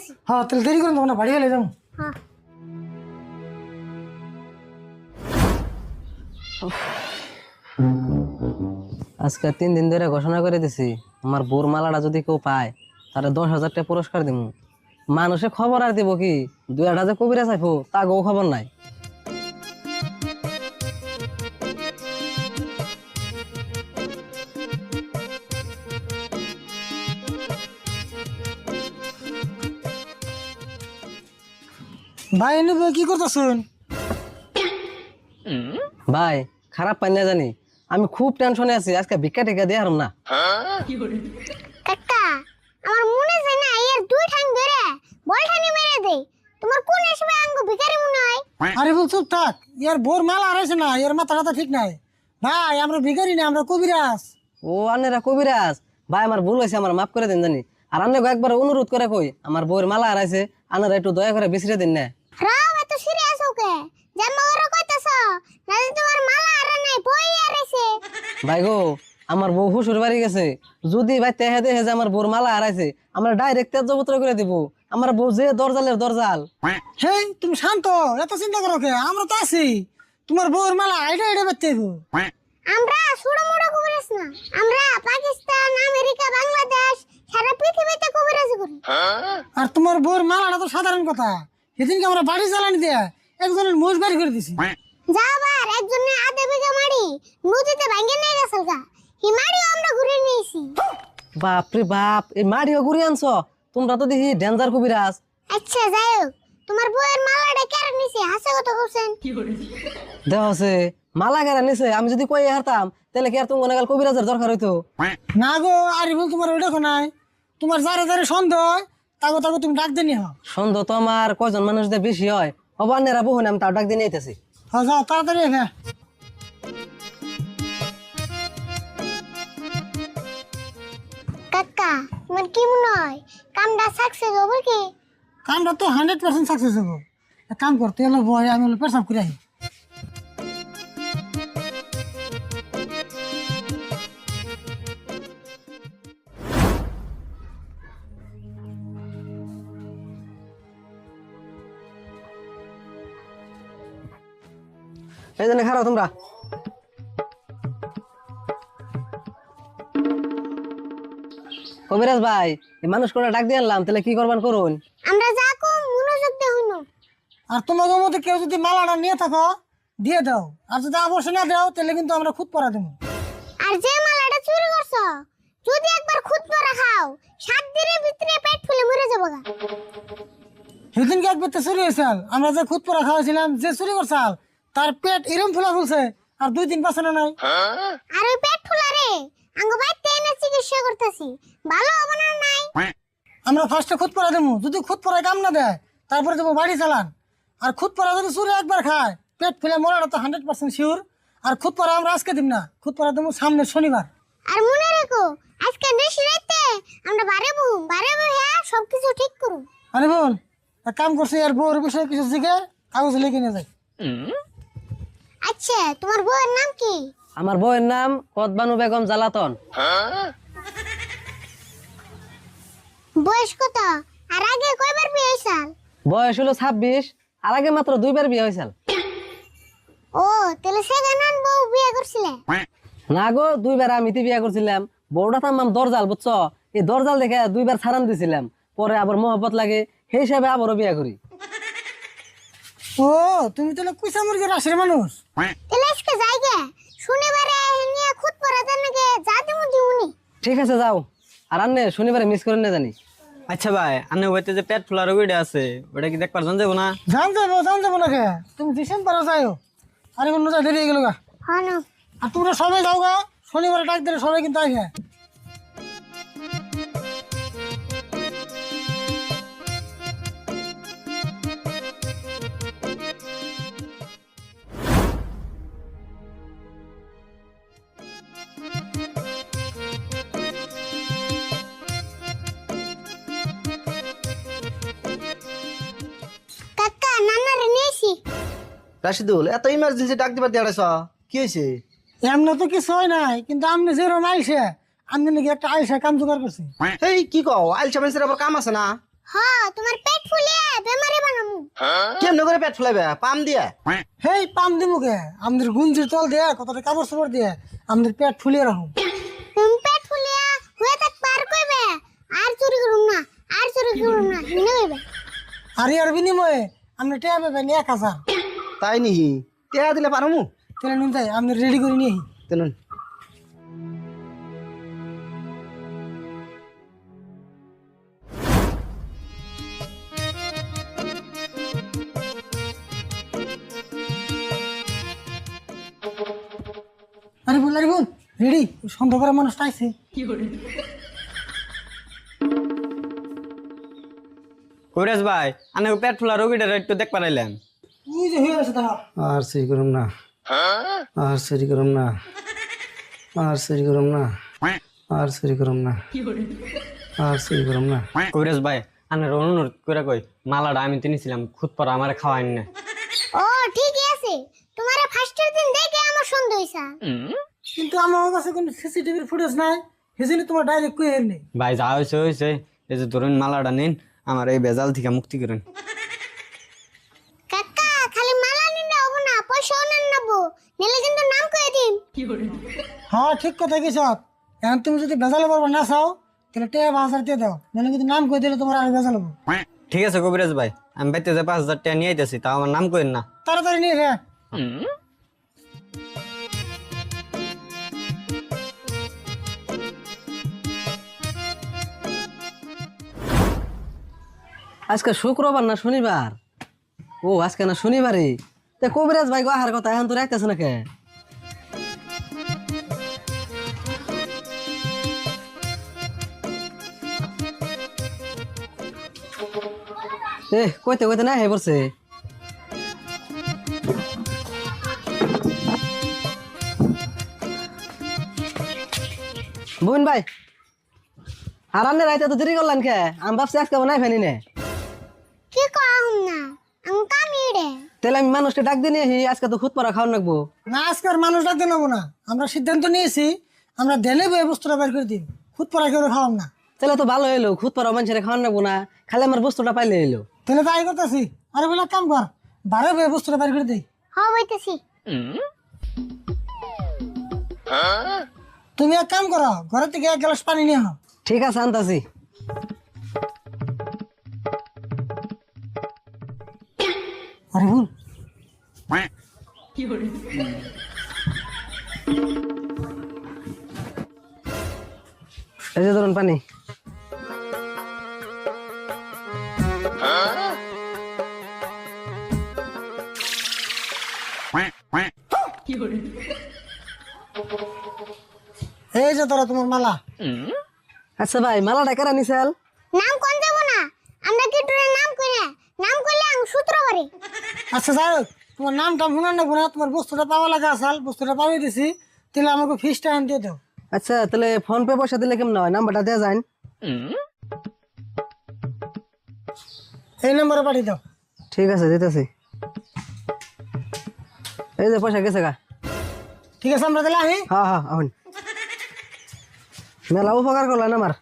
আইতাছি। হ্যাঁ তাহলে দেরি করুন তখন বাড়ি গেলে যাবো। হ্যাঁ আজকে 3 দিন ধরে ঘোষণা করে দিছি আমার বোর মালাটা যদি কেউ পায় তাহলে 10,000 টাকা পুরস্কার দিব। মানুষে খবর আর দিব কি 2-1 যে কবিরা চাইবো তা গো খবর নাই। ভাই এনে কি করতেছুন? ভাই খারাপ পাই না জানি, আমি খুব টেনশনে আছি, আজকে ভিক্ষা টিকা দিয়ে হারম না। কাকা আমার মনে যায় না এর দুই ঠাং ধরে বলঠানি মেরে দেই। তোমার কোন হিসেবে আঙ্গু ভিখারি মনে হয়? আরে বল চুপ থাক, ইয়ার বোর মালা হারাইছে না, এর মাথা কথা ঠিক নাই। ভাই আমরা ভিখারি না, আমরা কবিরাজ। ও আন্নেরা কবিরাজ? ভাই আমার ভুল হয়েছে, আমার মাফ করে দিন জানি। আর আন্নে একবার অনুরোধ করে কই আমার বউয়ের মালা হারাইছে, আনারা একটু দয়া করে বিছরে দিন না। রাও এত সিরিয়াস ওকে জন্ম ওরে কইতাছ নালে তোমার মালা আর নাই বই আরেছে। ভাই গো আমার বউ শ্বশুর বাড়ি গেছে, যদি ভাই তেহে দেহে যে আমার বউর মালা হারাইছে আমরা ডাইরেক্ট তেজপত্র করে দিব। আমার বউ যে দরজালের দরজাল। হেই তুমি শান্ত, এত চিন্তা করো কে? আমরা তো আছি, তোমার বউর মালা এটা এটা বেচতে হইব। আমরা ছোট মোটো কবিরাজ না, আমরা পাকিস্তান আমেরিকা বাংলাদেশ সারা পৃথিবীতে কবিরাজ করি। আর তোমার বউর মালাটা তো সাধারণ কথা, সেদিনকে আমরা বাড়ি জ্বালানি দিয়ে একজনের মোষ বাড়ি করে দিছি। যাবার একজনে আধে বিঘা মাড়ি নদীতে ভাঙে নিয়ে গেছিল গা, এই মাড়িও আমরা ঘুরে নিয়েছি। বাপরে বাপ, এই মাড়িও ঘুরে আনছো তোমরা, তো দেখি ডেঞ্জার কবিরাজ। আচ্ছা যাই হোক, তোমার বউয়ের মালাটা কেড়ে নিছে হাসে কথা বলছেন। দেখ হচ্ছে মালা গেরা নিছে, আমি যদি কই হারতাম তাহলে কি আর তুমি অনেক কবিরাজের দরকার হইতো? না গো আরে বল, তোমার ওই দেখো নাই, তোমার যারে যারে সন্দেহ হয় তাগো তাগো তুমি ডাক দেনি হও। সন্দেহ তো আমার কয়জন মানুষদের বেশি হয়, অবান্নেরা বহু আমি তার ডাক দিয়ে নিতেছি। হ্যাঁ যাও তাড়াতাড়ি এনে। কাকা তোমার কি মনে হয় কামটা সাকসেস হবে কি? কামটা তো 100% সাকসেস হবো। এক কাম করতে হলো বয়, আমি হলো পেশাব করে আহি। এই জন্য খারাপ তোমরা। কবিরাজ ভাই এই মানুষ করে ডাক দিয়ে আনলাম, তাহলে কি করবেন করুন। আমরা যা কম মনোযোগ দিয়ে হইনো। আর তোমাদের মধ্যে কেউ যদি মালাটা নিয়ে থাকো দিয়ে দাও, আর যদি অবশ্যই না দাও তাহলে কিন্তু আমরা খুদ পরা দেবো। আর যে মালাটা চুরি করছো যদি একবার খুদ পরা খাও 7 দিনের ভিতরে পেট ফুলে মরে যাবো গা। সেদিনকে এক বেতে চুরি হয়েছিল, আমরা যে খুদ পরা খাওয়াছিলাম, যে চুরি করছাল তার পেট এরম ফুলা ফুলছে, আর 2 দিন বাঁচানো নাই। আর ওই পেট ফুলা রে আঙ্গ বাইতে এনে চিকিৎসা করতেছি, ভালো হবে না নাই? আমরা ফার্স্টে খুদ পরা দেবো, যদি খুদ পরায় কাম না দেয় তারপরে দেবো বাড়ি চালান। আর খুদ পরা যদি চুরি একবার খায় পেট ফুলে মরাটা তো 100% শিওর। আর খুদ পরা আমরা আজকে দিব না, খুদ পরা দেবো সামনে শনিবার। আর মনে রেখো আজকে বেশি রাতে আমরা বারে হ্যাঁ সবকিছু ঠিক করুন। আরে বল এক কাম করছি, আর বউর বিষয়ে কিছু জিগে কাগজ লিখে নিয়ে যাই। আচ্ছা তোমার বউয়ের নাম কি? আমার বউয়ের নাম কদবানু বেগম জালাতন। বয়স কত? আর আগে কয়বার বিয়ে হইছাল? বয়স হলো 26, আর আগে মাত্র 2বার বিয়ে হয়েছিল। ও তাহলে সেখানে বউ বিয়ে করছিলে? না গো 2বার আমি বিয়ে করছিলাম, বউটা থামাম দরজাল বুঝছো, এই দরজাল দেখে 2বার ছাড়ান দিছিলাম, পরে আবার মহব্বত লাগে সেই হিসাবে আবারও বিয়ে করি। ও তুমি তাহলে কুইসা মুরগির রাশের মানুষ। তাহলে আজকে যাই গে শনিবারে নিয়ে খুদ পরা জানকে যা দিমু দিউনি। ঠিক আছে যাও, আর আন্নে শনিবারে মিস করে না জানি। আচ্ছা ভাই আনে হইতে যে পেট ফুলার রোগীটা আছে ওটা কি দেখবার জান যাবো না? জান যাবো না কে? তুমি দিছেন পারো যাইও, আরে অন্য যা দেরি হয়ে গেল গা। হ্যাঁ না আর তোমরা সবাই যাও গা, শনিবারে ডাক দিলে সবাই কিন্তু আসে। কাকা নানারে নিয়েছি। রাশিদুল এত ইমার্জেন্সি ডাক দিবার দিয়ে কি হয়েছে? এমন তো কিছু হয় নাই, কিন্তু আপনি যেরকম আইসে আমি নাকি একটা আইসা কাম জোগাড় করছি। এই কি কও, আইলসা মানুষের আবার কাম আছে না? তোমার পেট ফুলিয়ে বেমারি বানামু। কেমনে করে পেট ফুলাইবে পাম দিয়ে? হেই পাম দিমুকে আমাদের গুঞ্জির তল দিয়ে কতটা কাপড় চোপড় দিয়ে আমাদের পেট ফুলিয়ে রাখুন। তুমি পেট ফুলিয়া হয়ে থাকবে আর কইবে আর চুরি করুম না, আর চুরি করুম না, হিনে কইবে। আর এর বিনিময়ে আপনি টেয়া পাবেন 1000। তাই নিহি টেয়া দিলে পারমু? তাহলে নুন তাই আপনি রেডি করে নিয়ে তেনুন আরে বোন রেডি, সন্দেহ করা মানুষটা আইছে। কবিরাজ ভাই আনে পেট ফুলা রোগীটা একটু দেখ পারাইলেন। ওই যে হয়ে আছে তাহা। আর চুরি করুম না, আর চুরি করুম না, আর চুরি করুম না, আর চুরি করুম না, আর চুরি করুম না। কবিরাজ ভাই আনের অনুরোধ করে কই মালাটা আমি তিনিছিলাম খুদ পরা আমারে খাওয়াইন না। ও ঠিকই আছে, তোমারে ফার্স্টের দিন দেখে আমার সন্দেহ হইছে। কিন্তু আমার কাছে কোনো সিসিটিভির ফুটেজ নাই, সেজন্য তোমার ডাইরেক্ট কই এর নেই। ভাই যা হয়েছে হয়েছে, এই যে ধরুন মালাটা নিন, আমার এই বেজাল থেকে মুক্তি করেন। কাকা খালি মালা নিলে হবো না, পয়সাও নেন নেবো, নিলে কিন্তু নাম কয়ে দিন। হ্যাঁ ঠিক কথা কি সব। এখন তুমি যদি বেজালে পারবা না চাও তাহলে টেয়া 5000 দিয়ে দাও, মানে কিন্তু নাম কই দিলে তোমার আর বেজাল হবো। ঠিক আছে কবিরাজ ভাই, আমি বাইতে যে 5000 টাকা নিয়ে আইতেছি, তাও আমার নাম করেন না। তাড়াতাড়ি নিয়ে রে। আজকে শুক্রবার না শনিবার? ও আজকে না শনিবারই। তে কবিরাজ ভাই গো আহার কথা এখন তো রাখতেছে না কে? কইতে কইতে না হে পড়ছে। বোন ভাই আর আন্নে রাইতে তো দেরি করলেন কে? আমি ভাবছি আজকে বানাই ফেনি নে। কি কম না, আমি কামি রে। তাহলে আমি মানুষকে ডাক দিয়ে নিয়ে আজকে তো খুদ পরা খাওয়ান রাখবো। না আজকে আর মানুষ ডাকতে নেবো না, আমরা সিদ্ধান্ত নিয়েছি আমরা দেনে বই বস্তুটা বের করে দিই, খুদ পড়া কেউ খাওয়াম না। তাহলে তো ভালো এলো, খুদ পরা মানুষের খাওয়ান রাখবো না, খালি আমার বস্তুটা পাইলে এলো। তাহলে তাই করতেছি। আরে বলে কাম কর, বারে বই বস্তুটা বের করে দিই। হ্যাঁ বইতেছি। তুমি এক কাম করো, ঘরের থেকে 1 গ্লাস পানি নিয়ে আহ। ঠিক আছে আনতাছি। আরে ভুল এই যে ধরুন পানি। এই যে ধরো তোমার মালা। আচ্ছা ভাই মালাটা কারা নিছাল? নাম কোন যাব না, আমরা কি তোর নাম কইরা, নাম কইলে আমি সূত্র করে। আচ্ছা যাই হোক, তোমার নামটা মনে নেবো না, তোমার বস্তুটা পাওয়া লাগা আসাল, বস্তুটা পাঠিয়ে দিছি, তাহলে আমাকে ফিসটা আন দিয়ে দাও। আচ্ছা তাহলে ফোন পে পয়সা দিলে কেমন হয়? নাম্বারটা দেওয়া যায়? এই নম্বরে পাঠিয়ে দাও। ঠিক আছে দিতেছি। এই যে পয়সা গেছে গা। ঠিক আছে আমরা তাহলে আহি। হ্যাঁ হ্যাঁ এখন মেলা উপকার করলেন আমার।